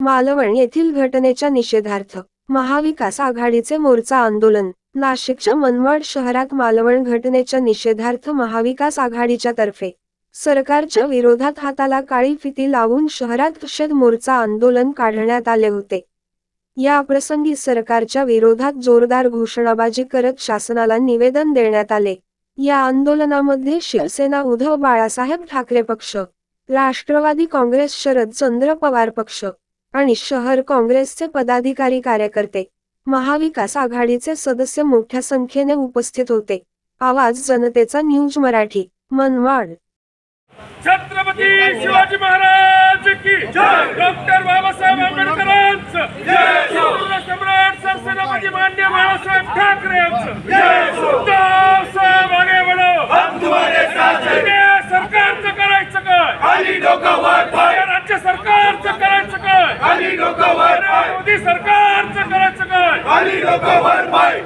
मालवण येथील घटनेच्या निषेधार्थ महाविकास आघाडीचे मोर्चा आंदोलन। नाशिकच्या मनमाड शहरात मालवण घटनेच्या निषेधार्थ महाविकास आघाडीच्या तर्फे सरकारच्या विरोधात हाताला काळी फिती लावून शहरात निषेध मोर्चा आंदोलन काढण्यात आले होते। या प्रसंगी सरकारच्या विरोधात जोरदार घोषणाबाजी करत शासनाला निवेदन देण्यात आले। या आंदोलनामध्ये शिवसेना उद्धव बाळासाहेब ठाकरे पक्ष, राष्ट्रवादी काँग्रेस शरदचंद्र पवार पक्ष आणि शहर काँग्रेसचे पदाधिकारी कार्यकर्ते, महाविकास आघाडीचे सदस्य मोठ्या संख्येने उपस्थित होते। आवाज जनतेचा न्यूज मराठी, मनमाड। छत्रपती शिवाजी महाराज की जय। डॉक्टर बाबासाहेब आंबेडकरांचं जय। पूर्ण सम्राट सरसेनापती माननीय बाळासाहेब ठाकरे यांचं जय। साहेब आगे बढ़ो, हम तुम्हारे साथ हैं। सरकारचं करायचं काय? खाली डोकं वर पाय। राज्य सरकारचं करायचं काय? खाली डोकं वर पाय। मोदी सरकारचं करायचं काय? खाली डोकं वर पाय।